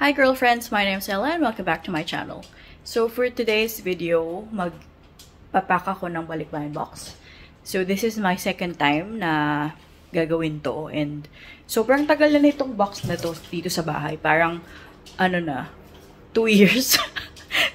Hi girlfriends, my name is Ella and welcome back to my channel. So for today's video, magpapack ako ng balikbayan box. So this is my second time na gagawin to and sobrang tagal na nitong box na to dito sa bahay. Parang 2 years.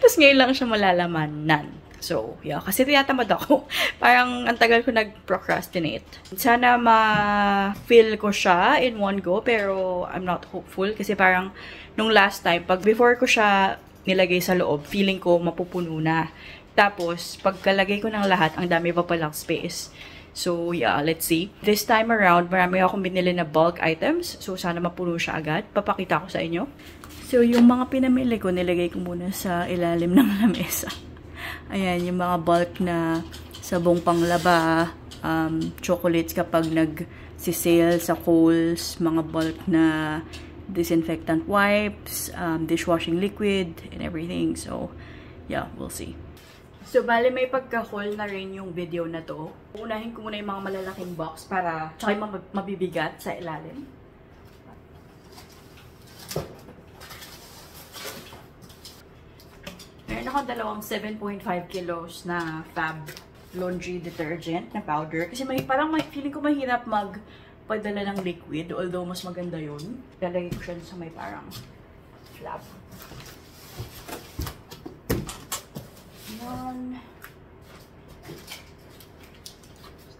Tapos ngayon lang siya malalamanan. So, yeah. Kasi tinatamad ako. Parang ang tagal ko nag-procrastinate. Sana ma-fill ko siya in one go. Pero I'm not hopeful. Kasi parang nung last time, before ko siya nilagay sa loob, feeling ko mapupuno na. Tapos, pagkalagay ko ng lahat, ang dami pa palang space. So, yeah. Let's see. This time around, marami akong binili na bulk items. So, sana mapuno siya agad. Papakita ko sa inyo. So, yung mga pinamili ko, nilagay ko muna sa ilalim ng lamesa. Ayan, yung mga bulk na sabong panglaba, chocolates kapag nag-sale sa Kohl's, mga bulk na disinfectant wipes, dishwashing liquid, and everything. So, yeah, we'll see. So, bale may pagka-haul na rin yung video na to. Unahin ko muna yung mga malalaking box para tsaka yung mabibigat sa ilalim. Meron ako dalawang 7.5 kilos na Fab laundry detergent na powder. Kasi feeling ko mahirap magpadala ng liquid. Although mas maganda yun. Lalagay ko siya sa may parang flap. Yan.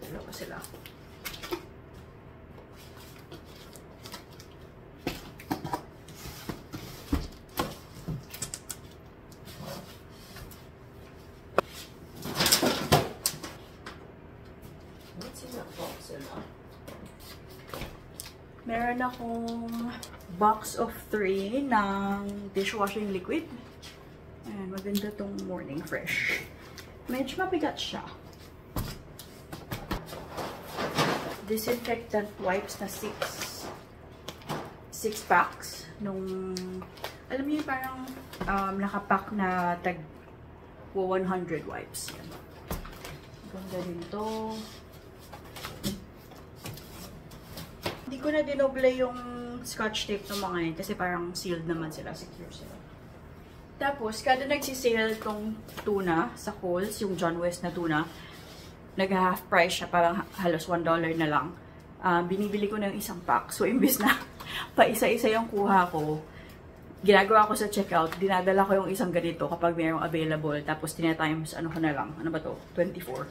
Dalawa sila. Meron akong box of 3 ng dishwashing liquid. Ayan, maganda tong Morning Fresh. Medyo mabigat siya. Disinfectant wipes na 6 packs. Alam niyo parang nakapack na tag 100 wipes. Yan. Ganda din to. Hindi ko na dinoble yung scotch tape ng mga yun kasi parang sealed naman sila, secure sila. Tapos, kada nagsisale tong tuna sa Kohl's, yung John West na tuna, nag-half price siya, parang halos $1 na lang. Binibili ko ng isang pack. So, imbis na pa-isa-isa yung kuha ko, ginagawa ko sa checkout, dinadala ko yung isang ganito kapag mayroong available. Tapos, tinatimes, ano ko na lang, ano ba to? 24.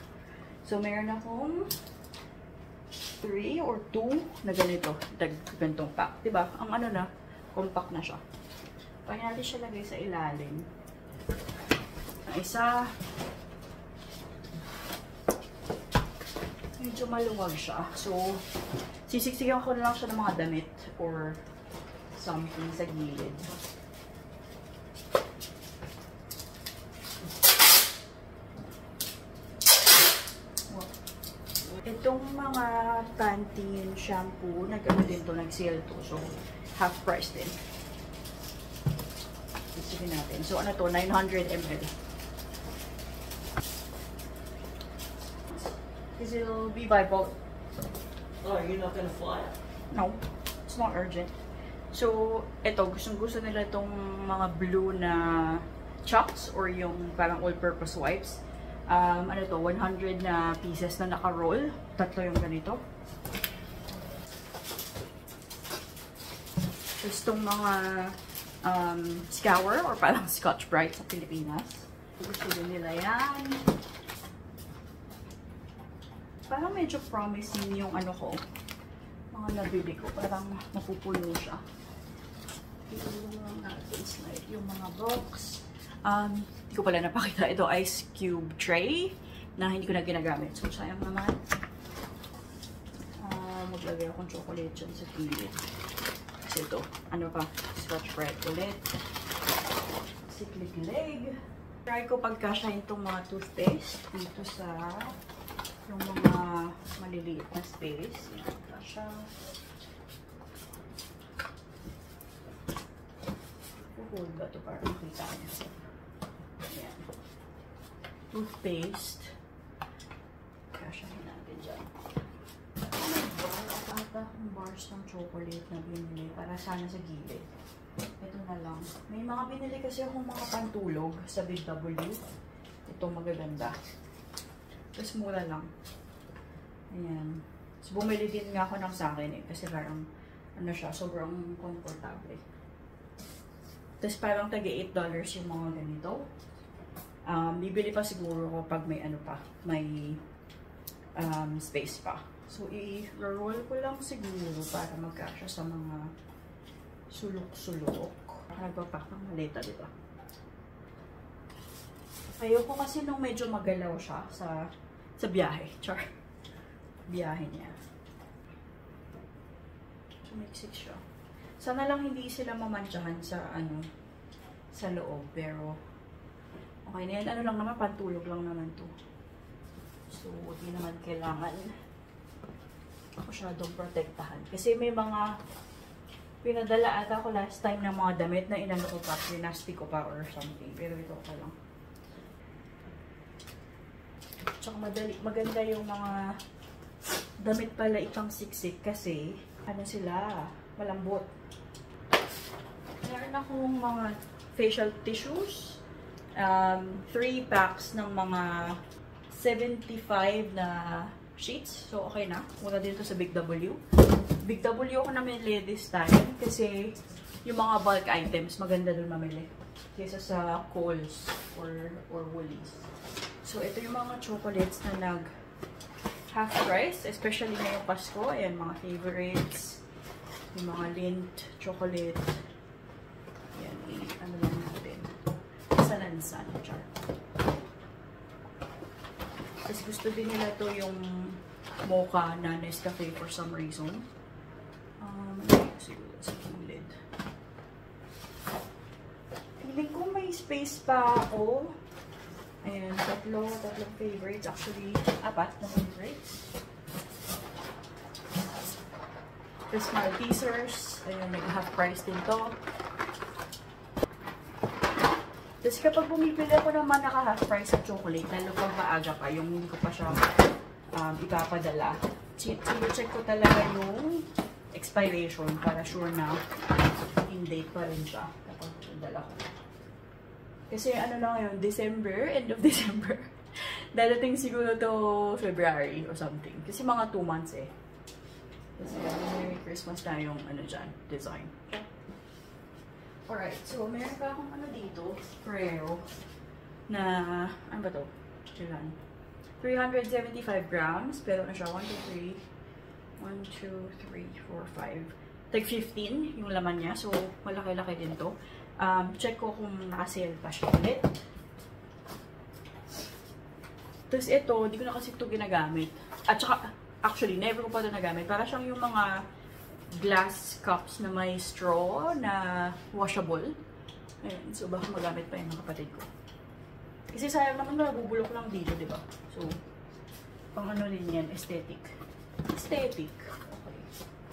So, meron akong 3 or 2 na ganito, gantong pack. Diba? Ang compact na siya. Pwede natin siya lagay sa ilalim. Ang isa, medyo maluwag siya. So, sisiksikan ko na lang siya ng mga damit or something sa gilid. Itong mga Pantene shampoo, din to, nag-sale to. So, half price din. Isipin natin. So, ano to? 900 ml. Because it'll be by boat. Oh, you're not gonna fly? No. It's not urgent. So, ito. Gustong-gusto nila itong mga blue na chucks or yung parang all-purpose wipes. 100 na pieces na naka-roll. 3 yung ganito. Tapos itong mga scour or parang Scotch Brite sa Pilipinas. Gusto din nila yan. Parang medyo promising yung mga nabili ko. Parang napupuno siya. Ito lang natin slide yung mga box. Hindi ko pala napakita. Ito, ice cube tray na hindi ko na ginagamit. So, sayang naman. Maglagay akong chocolate dyan sa gilid. Kasi ito, Scotch Brite ulit. Cyclic leg. Try ko pagkasyahin itong mga toothpaste dito sa yung mga maliliit na space. Yan, kasya. Hold ba ito para makita niya? Ayan. Toothpaste. Kasyahin natin dyan. Ata akong bars ng chocolate na binili para sana sa gilid. Ito na lang. May mga binili kasi akong mga pantulog sa Big W. Ito magaganda. Tapos mura lang. Ayan. So, bumili din nga ako ng sa akin eh. Kasi parang, ano siya, sobrang komportable. Tapos parang $8 yung mga ganito. Bibili pa siguro ko pag may ano pa, may space pa. So, i-roll ko lang siguro para magkasya sa mga sulok-sulok. Nagpapak ng maleta, diba? Ayoko kasi nung medyo magalaw siya sa biyahe. Char. Biyahe niya. Sumiksik siya. Sana lang hindi sila mamantsahan sa sa loob. Pero, okay na yan. Ano lang naman, pantulog lang naman to. So, hindi naman kailangan masyadong protektahan. Kasi may mga pinadala ata ko last time ng mga damit na inano ko pa, pinasti ko pa or something. Pero ito ka lang. Tsaka maganda yung mga damit pala itang siksik kasi ano sila, malambot. Meron akong mga facial tissues. 3 packs ng mga 75 na sheets. So, okay na. Muna dito sa Big W. Big W ako namili this time kasi yung mga bulk items, maganda dun mamili. Kaysa sa Kohl's or Woolies. So, ito yung mga chocolates na half price, especially ngayong Pasko. Ayan, mga favorites. Yung mga Lindt chocolate. Ayan, ano lang natin. Salansan. Char. Kasi gusto din nila to yung mocha na Nescafe for some reason. Siguro sa gilid. Feeling ko may space pa ako. Ayan, tatlong favorites. Actually, 4 na favorites. Tapos Maltesers. Ayan, nag-half price din to. Tapos kapag bumibili ako naman naka-half price sa chocolate, lalo pag maaga pa, yung hindi ko pa siya ipapadala. Check ko talaga yung expiration para sure na in date pa rin siya kapag dala ko. Kasi ano lang yun, December, end of December. Dadating siguro to February or something. Kasi mga 2 months eh. Kasi Merry Christmas na yung ano dyan, design. Alright, so meron pa akong ano dito, Ferrero, na, ano ba to? Ilan? 375 grams, pero na siya, 1, 2, 3, 4, 5. Tag 15 yung laman niya, so malaki-laki din to. Check ko kung naka-sale pa siya ulit. Tapos ito, hindi ko na kasi ito ginagamit. At saka, actually, never ko pa ito nagamit. Para siyang yung mga glass cups na may straw na washable. Ayun, so baka magamit pa yung mga kapatid ko. Kasi sayang naman na nabubulok lang dito, di ba? So, pang ano rin yan, aesthetic. Aesthetic. Okay.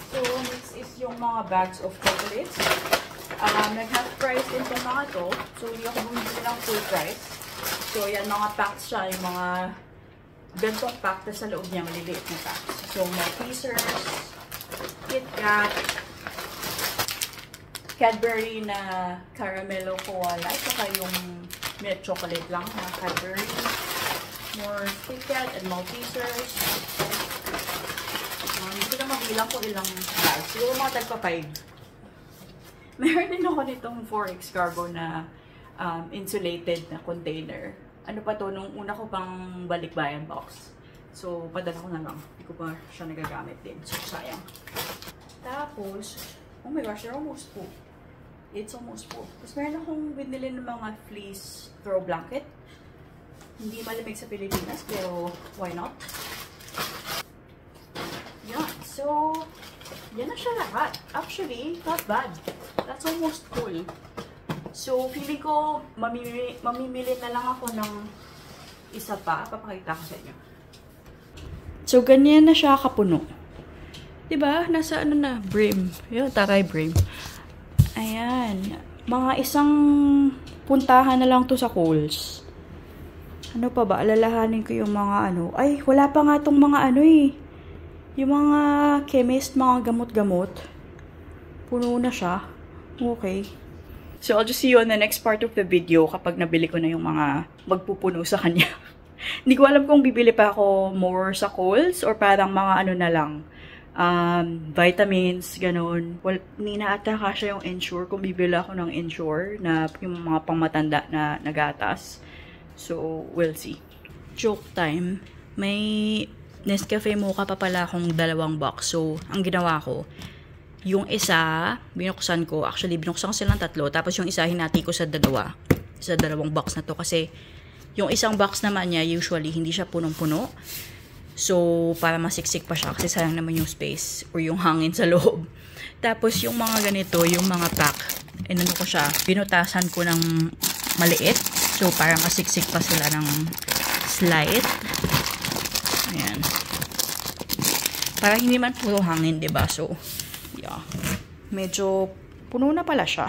So, next is yung mga bags of chocolates. Nag-half price din itong mga to. So, hindi ako bumibili ng full price. So, yan, mga packs siya. Yung mga gantong pack. Tapos sa loob niya, maliliit na packs. So, Maltesers, KitKat, Cadbury na caramelo koala. Saka yung milk chocolate lang na Cadbury. More KitKat and Maltesers. Hindi ko na mabilang kung ilang bags. Siguro mga tagpa 5. Meron din ako nitong 4X cargo na insulated na container. Ano pa to, nung una ko pang balikbayan box. So, padala ko na lang. Hindi ko pa siya nagagamit din. So, sayang. Tapos, oh my gosh, they're almost full. It's almost full. Tapos, meron akong binili ng mga fleece throw blanket. Hindi malamig sa Pilipinas, pero why not? Yeah, so, yan na siya lahat. Actually, not bad. That's almost full. So, feeling ko, mamimili na lang ako ng isa pa. Papakita ko sa inyo. So, ganyan na siya kapuno. Diba? Nasa ano na? Brim. Yun, taray brim. Ayan. Mga isang puntahan na lang to sa Kohl's. Ano pa ba? Alalahanin ko yung mga ano. Ay, wala pa nga tong mga ano eh. Yung mga chemist, mga gamot-gamot. Puno na siya. Okay. So, I'll just see you on the next part of the video kapag nabili ko na yung mga magpupuno sa kanya. Hindi ko alam kung bibili pa ako more sa Kohl's or parang mga ano na lang, vitamins, ganun. Well, hindi na ata kasya yung Ensure kung bibili ako ng Ensure na yung mga pangmatanda na nagatas. So, we'll see. Joke time. May Nescafe Mocha pa pala akong 2 box. So, ang ginawa ko, yung isa, binuksan ko. Actually, binuksan ko silang 3. Tapos yung isa, hinati ko sa 2. Sa 2 box na to. Kasi, yung isang box naman niya, usually, hindi siya punong-puno. So, para masiksik pa siya. Kasi sayang naman yung space or yung hangin sa loob. Tapos, yung mga ganito, yung mga pack, inano ko siya, binutasan ko ng maliit. So, para masiksik pa sila ng slight. Ayan. Para hindi man puro hangin, diba? So, yeah. Medyo puno na pala siya.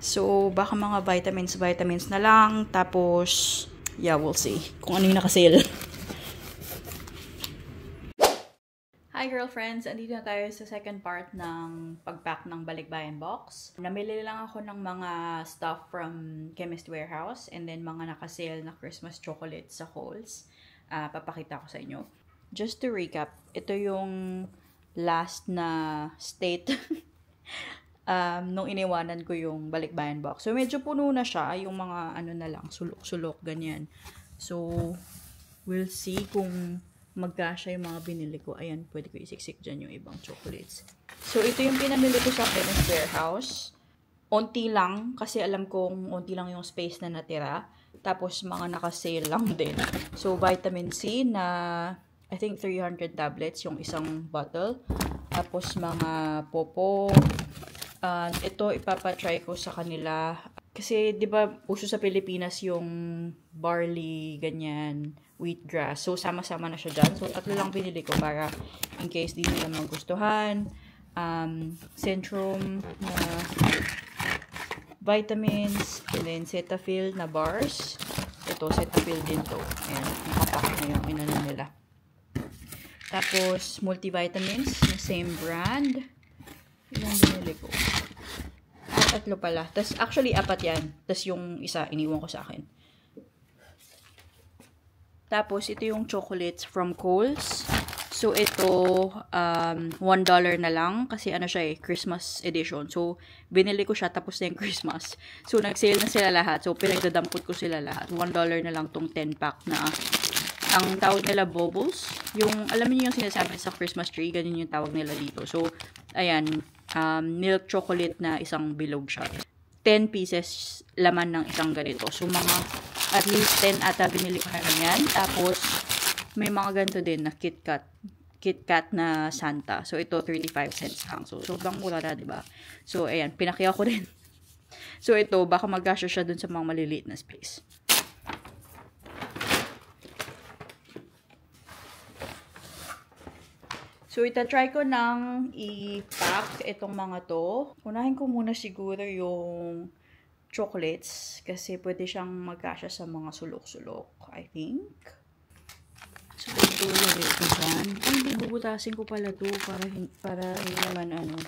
So, baka mga vitamins na lang. Tapos, yeah, we'll see kung ano yung nakasale. Hi girlfriends! Andito na tayo sa second part ng pag-pack ng balikbayan box. Namili lang ako ng mga stuff from Chemist Warehouse and then mga nakasale na Christmas chocolates sa Kohl's. Papakita ko sa inyo. Just to recap, ito yung last na state nung iniwanan ko yung balikbayan box. So, medyo puno na siya. Yung mga ano na lang, sulok-sulok, ganyan. So, we'll see kung magkasya yung mga binili ko. Ayan, pwede ko isiksik dyan yung ibang chocolates. So, ito yung pinamili ko sa Chemist Warehouse. Onti lang, kasi alam kong onti lang yung space na natira. Tapos, mga nakasale lang din. So, vitamin C na I think 300 tablets yung isang bottle. Tapos mga popo. Ito ipapatry ko sa kanila. Kasi 'di ba uso sa Pilipinas yung barley, ganyan, wheatgrass. So sama-sama na siya dyan. So 3 lang binili ko para in case di nila magustuhan. Centrum na vitamins. And then Cetaphil na bars. Ito, Cetaphil din to. Ayan, nakapack na yung inano nila. Tapos, multivitamins na same brand. Ilang binili ko? 3 pala. Tapos, actually, 4 yan. Tapos, yung isa, iniwan ko sa akin. Tapos, ito yung chocolates from Kohl's. So, ito, $1 na lang. Kasi, ano siya Christmas edition. So, binili ko siya, tapos na yung Christmas. So, nag-sale na sila lahat. So, pinagdadampot ko sila lahat. $1 na lang tong 10-pack na ang tawag nila bubbles. Yung, alam niyo yung sinasabi sa Christmas tree, ganyan yung tawag nila dito. So, ayan, milk chocolate na isang bilog siya. 10 pieces laman ng isang ganito. So, mga at least 10 ata binili ko na yan. Tapos, may mga ganito din na KitKat na Santa. So, ito 35 cents lang. So, sobrang mura na, diba? So, ayan, pinakiya ko din. So, ito, baka magkasya siya dun sa mga maliliit na space. So, itatry ko nang i-pack itong mga to. Unahin ko muna siguro yung chocolates kasi pwede siyang magkasya sa mga sulok-sulok, I think. So, ito lagay ko dyan. Ay, hindi, bubutasin ko pala to para hindi naman ano.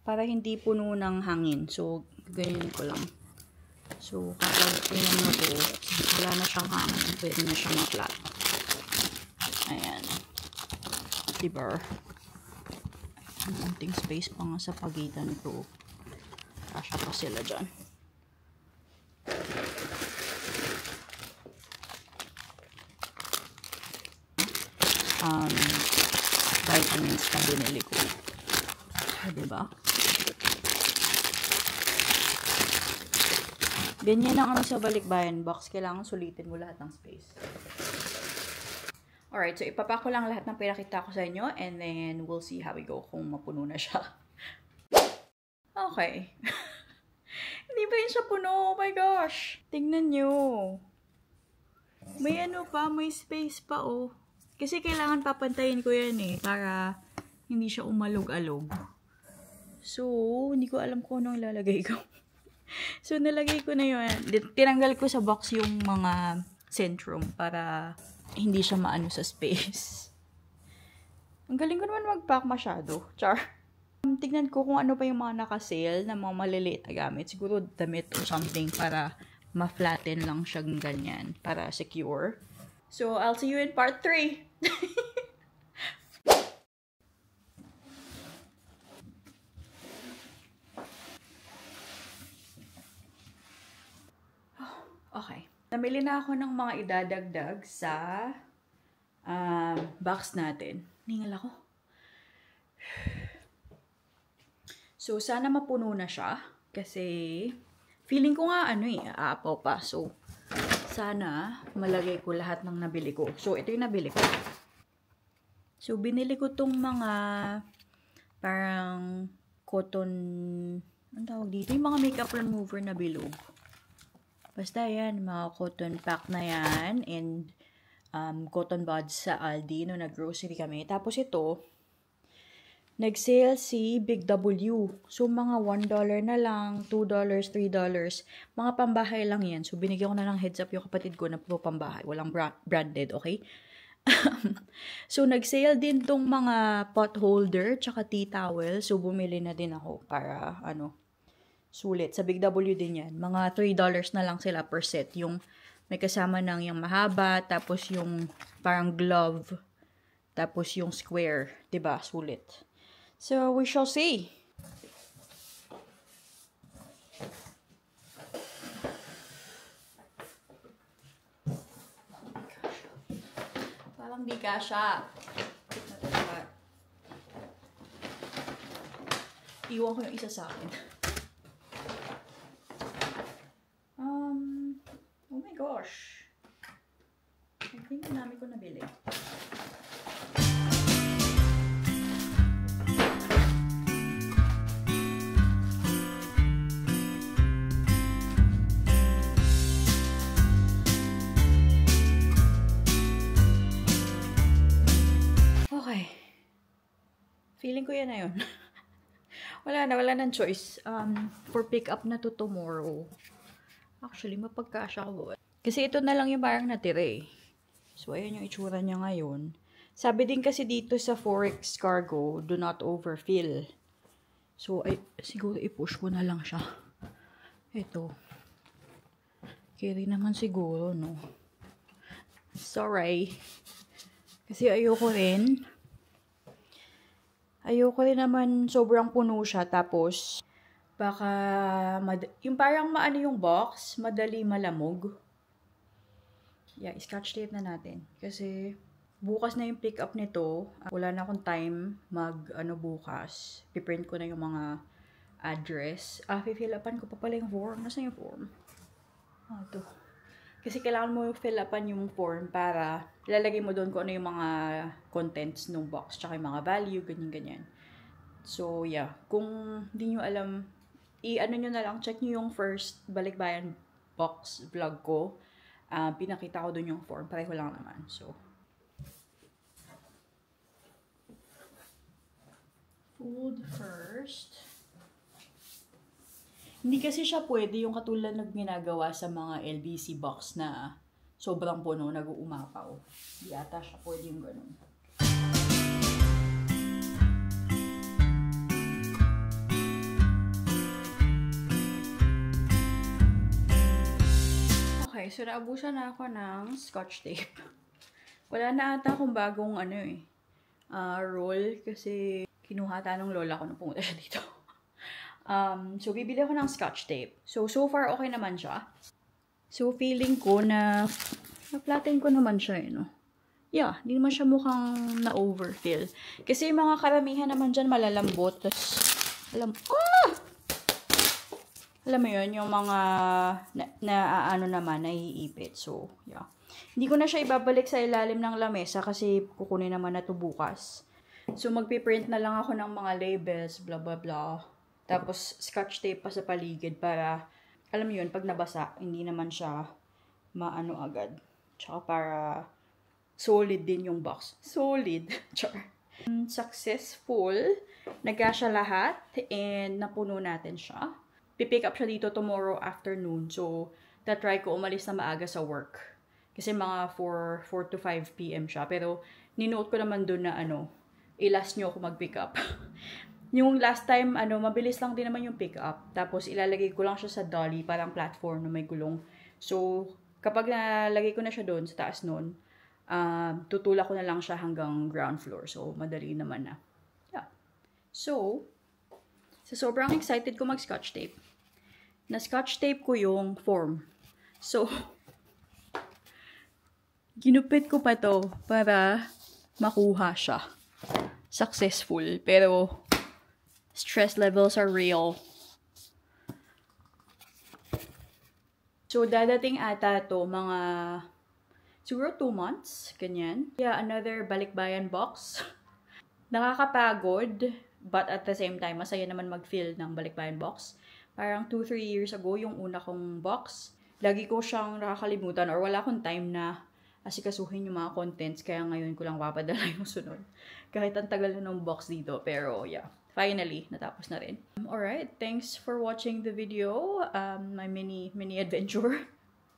Para hindi puno ng hangin. So, ganyan ko lang. So, kapag tingnan mo to, wala na siyang hangin. Pwede na siyang ma-flat. Ayan. Diba? Ang konting space pa nga sa pagitan ito. Kasya pa sila dyan. Vitamins na binili ko. Diba? Ganyan ang ano sa balikbayan box. Kailangan sulitin mo lahat ng space. Alright, so ipapack ko lang lahat ng pinakita ko sa inyo and then we'll see how we go kung mapuno na siya. Okay. Hindi pa yun siya puno. Oh my gosh. Tingnan nyo. May ano pa, may space pa oh. Kasi kailangan papantayin ko yan para hindi siya umalog-alog. So, hindi ko alam kung anong ilalagay ko. So, nalagay ko na yun. Tinanggal ko sa box yung mga Centrum para hindi siya maano sa space. Ang galing ko naman mag-pack masyado. Char. Tignan ko kung ano pa yung mga naka-sale na mga maliliit na gamit. Siguro damit or something para ma-flatten lang siyang ganyan. Para secure. So, I'll see you in part 3! Okay. Namili na ako ng mga idadagdag sa box natin. Ningal ako. So, sana mapuno na siya. Kasi, feeling ko nga aapaw pa. So, sana malagay ko lahat ng nabili ko. So, ito yung nabili ko. So, binili ko tong mga parang cotton, ang tawag dito? Yung mga makeup remover na bilog. Basta yan, mga cotton pack na yan. And cotton buds sa Aldi no nag-grocery kami. Tapos ito, nag-sale si Big W. So, mga $1 na lang, $2, $3. Mga pambahay lang yan. So, binigyan ko na lang heads up yung kapatid ko na puro pambahay. Walang branded, okay? So, nag-sale din tong mga pot holder tsaka tea towel. So, bumili na din ako para, sulit. Sa Big W din yan. Mga $3 na lang sila per set. Yung may kasama ng yung mahaba, tapos yung parang glove, tapos yung square. Diba? Sulit. So, we shall see. Parang di kasha. Iwan ko yung isa sa akin. Oh my gosh. I think namin ko nabili. Okay. Feeling ko yan na yun. wala nang choice. For pick up na to tomorrow. Actually, mapagkasya ko. Kasi ito na lang yung parang natira eh. So, ayan yung itsura niya ngayon. Sabi din kasi dito sa Forex Cargo, do not overfill. So, siguro i-push ko na lang siya. Ito. Carry naman siguro, no? Sorry. Kasi ayoko rin naman sobrang puno siya. Tapos, baka, yung parang maano yung box, madali malamog. Yeah, scotch tape na natin. Kasi, bukas na yung pick up nito. Wala na akong time bukas. Piprint ko na yung mga address. Fill upan ko pa pala yung form. Nasaan yung form? Ito. Kasi kailangan mo fill upan yung form para ilalagay mo doon kung ano yung mga contents ng box. Tsaka yung mga value, ganyan-ganyan. So, yeah. Kung hindi nyo alam, nyo na lang, check nyo yung first Balikbayan box vlog ko. Pinakita ko dun yung form. Pareho lang naman. So, fold first. Hindi kasi siya pwede yung katulad na ginagawa sa mga LBC box na sobrang puno, nag-uumapaw. Hindi ata siya pwede yung ganun. Okay, so naubusan na ako ng scotch tape. Wala na ata akong bagong roll kasi kinuha ata ng lola ko nung pumunta siya dito. So, bibili ako ng scotch tape. So far, okay naman siya. So, feeling ko na na-flatten ko naman siya, no? Yeah, hindi naman siya mukhang na-overfill. Kasi yung mga karamihan naman dyan malalambot. Tapos, alam mo yun, yung mga naiipit. So, yeah. Hindi ko na siya ibabalik sa ilalim ng lamesa kasi kukunin naman na ito bukas. So, magpiprint na lang ako ng mga labels, blah, blah, blah. Tapos, scotch tape pa sa paligid para, alam mo yun, pag nabasa, hindi naman siya maano agad. Tsaka para solid din yung box. Solid. Char. Successful. Nagkasya lahat and napuno natin siya. Pipick up siya dito tomorrow afternoon. So, tatry ko umalis na maaga sa work. Kasi mga 4 to 5 p.m. siya. Pero, ninote ko naman dun na ilas nyo ako mag-pick up. Yung last time, mabilis lang din naman yung pick up. Tapos, ilalagay ko lang siya sa dolly, parang platform na may gulong. So, kapag nalagay ko na siya doon, sa taas noon, tutulak ko na lang siya hanggang ground floor. So, madali naman na. Yeah. So, sobrang excited ko mag-scotch tape. Na-scotch tape ko yung form. So, ginupit ko pa to para makuha siya. Successful. Pero, stress levels are real. So, dadating ata to mga siguro 2 months. Ganyan. Yeah, another balikbayan box. Nakakapagod, but at the same time, masaya naman mag-feel ng balikbayan box. Parang 2-3 years ago, yung una kong box, lagi ko siyang nakakalimutan or wala akong time na asikasuhin yung mga contents, kaya ngayon ko lang papadala yung sunod. Kahit ang tagal na ng box dito, pero yeah, finally, natapos na rin. Alright, thanks for watching the video, my mini adventure.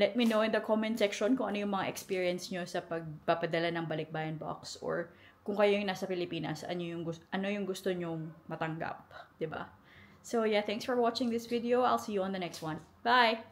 Let me know in the comment section kung ano yung mga experience nyo sa pagpapadala ng balikbayan box, or kung kayo yung nasa Pilipinas, ano yung gusto nyong matanggap, 'di ba? So yeah, thanks for watching this video. I'll see you on the next one. Bye!